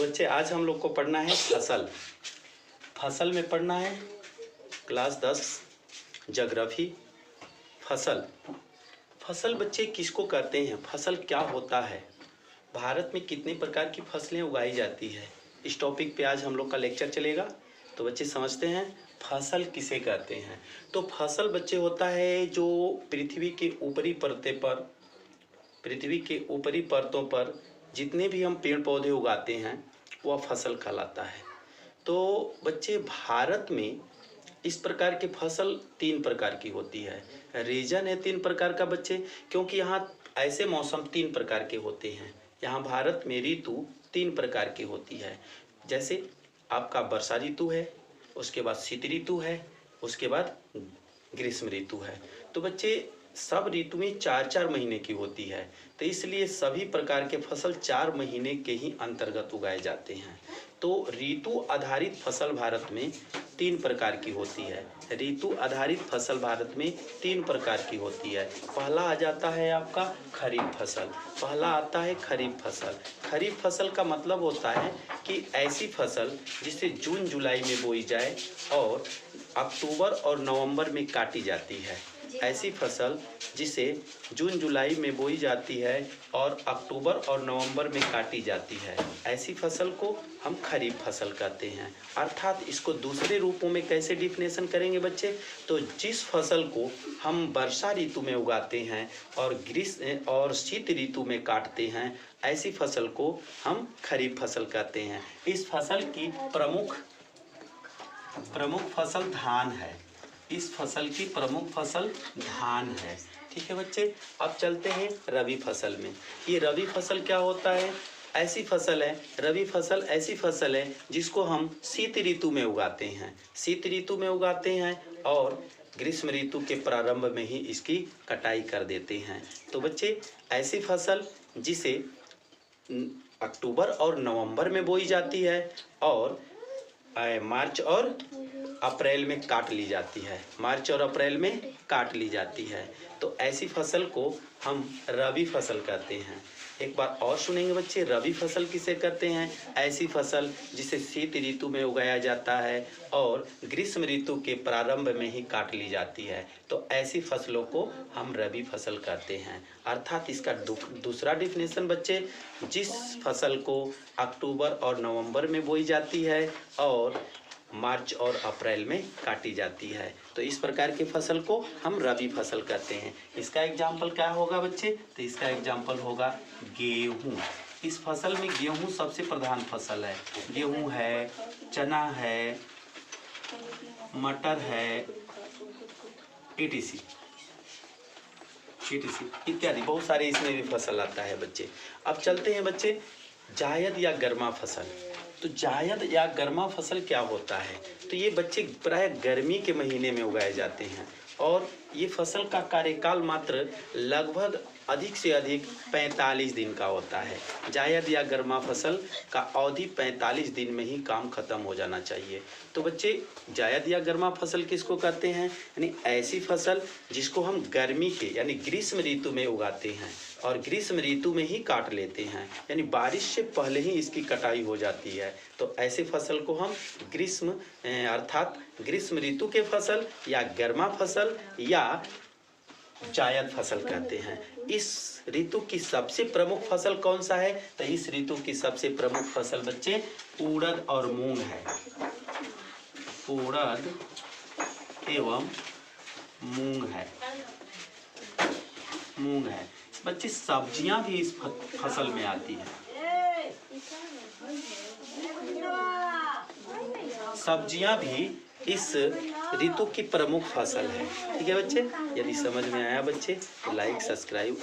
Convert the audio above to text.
बच्चे आज हम लोग को पढ़ना है फसल। फसल में पढ़ना है क्लास 10 ज्योग्राफी। फसल फसल बच्चे किसको कहते हैं, फसल क्या होता है, भारत में कितने प्रकार की फसलें उगाई जाती है, इस टॉपिक पे आज हम लोग का लेक्चर चलेगा। तो बच्चे समझते हैं फसल किसे कहते हैं। तो फसल बच्चे होता है जो पृथ्वी के ऊपरी परतों पर जितने भी हम पेड़ पौधे उगाते हैं वह फसल कहलाता है। तो बच्चे भारत में इस प्रकार के फसल 3 प्रकार की होती है। रीजन है 3 प्रकार का बच्चे, क्योंकि यहाँ ऐसे मौसम 3 प्रकार के होते हैं। यहाँ भारत में ऋतु 3 प्रकार की होती है। जैसे आपका वर्षा ऋतु है, उसके बाद शीत ऋतु है, उसके बाद ग्रीष्म ऋतु है। तो बच्चे सब ऋतुएं 4-4 महीने की होती है, तो इसलिए सभी प्रकार के फसल 4 महीने के ही अंतर्गत उगाए जाते हैं। तो ऋतु आधारित फसल भारत में 3 प्रकार की होती है। ऋतु आधारित फसल भारत में 3 प्रकार की होती है। पहला आ जाता है आपका खरीफ फसल। पहला आता है खरीफ फसल। खरीफ फसल का मतलब होता है कि ऐसी फसल जिसे जून जुलाई में बोई जाए और अक्टूबर और नवंबर में काटी जाती है। ऐसी फसल जिसे जून जुलाई में बोई जाती है और अक्टूबर और नवंबर में काटी जाती है, ऐसी फसल को हम खरीफ फसल कहते हैं। अर्थात इसको दूसरे रूपों में कैसे डिफिनेशन करेंगे बच्चे, तो जिस फसल को हम वर्षा ऋतु में उगाते हैं और ग्रीष्म और शीत ऋतु में काटते हैं, ऐसी फसल को हम खरीफ फसल कहते हैं। इस फसल की प्रमुख फसल धान है। इस फसल की प्रमुख फसल धान है। ठीक है बच्चे, अब चलते हैं रबी फसल में। ये रबी फसल क्या होता है, ऐसी फसल है, रबी फसल ऐसी फसल है जिसको हम शीत ऋतु में उगाते हैं। शीत ऋतु में उगाते हैं और ग्रीष्म ऋतु के प्रारंभ में ही इसकी कटाई कर देते हैं। तो बच्चे ऐसी फसल जिसे अक्टूबर और नवंबर में बोई जाती है और मार्च और अप्रैल में काट ली जाती है। मार्च और अप्रैल में काट ली जाती है, तो ऐसी फसल को हम रबी फसल कहते हैं। एक बार और सुनेंगे बच्चे, रबी फसल किसे कहते हैं, ऐसी फसल जिसे शीत ऋतु में उगाया जाता है और ग्रीष्म ऋतु के प्रारंभ में ही काट ली जाती है, तो ऐसी फसलों को हम रबी फसल कहते हैं। अर्थात इसका दूसरा डिफिनेशन बच्चे, जिस फसल को अक्टूबर और नवंबर में बोई जाती है और मार्च और अप्रैल में काटी जाती है, तो इस प्रकार की फसल को हम रबी फसल कहते हैं। इसका एग्जाम्पल क्या होगा बच्चे, तो इसका एग्जाम्पल होगा गेहूँ। इस फसल में गेहूँ सबसे प्रधान फसल है। गेहूँ है, चना है, मटर है, etc इत्यादि बहुत सारे इसमें भी फसल आता है बच्चे। अब चलते हैं बच्चे जायद या गर्मा फसल। तो जायद या गर्मा फसल क्या होता है, तो ये बच्चे प्राय गर्मी के महीने में उगाए जाते हैं और ये फसल का कार्यकाल मात्र लगभग अधिक से अधिक 45 दिन का होता है। जायद या गर्मा फसल का अवधि 45 दिन में ही काम खत्म हो जाना चाहिए। तो बच्चे जायद या गर्मा फसल किसको कहते हैं, यानी ऐसी फसल जिसको हम गर्मी के यानी ग्रीष्म ऋतु में उगाते हैं और ग्रीष्म ऋतु में ही काट लेते हैं, यानी बारिश से पहले ही इसकी कटाई हो जाती है। तो ऐसे फसल को हम अर्थात ग्रीष्म ऋतु के फसल या गर्मा फसल या जायद फसल कहते हैं। इस ऋतु की सबसे प्रमुख फसल कौन सा है, तो इस ऋतु की सबसे प्रमुख फसल बच्चे उड़द और मूंग है। उड़द एवं मूंग है। बच्चे सब्जियां भी इस फसल में आती हैं। सब्जियां भी इस ऋतु की प्रमुख फसल है। ठीक है बच्चे, यदि समझ में आया बच्चे तो लाइक सब्सक्राइब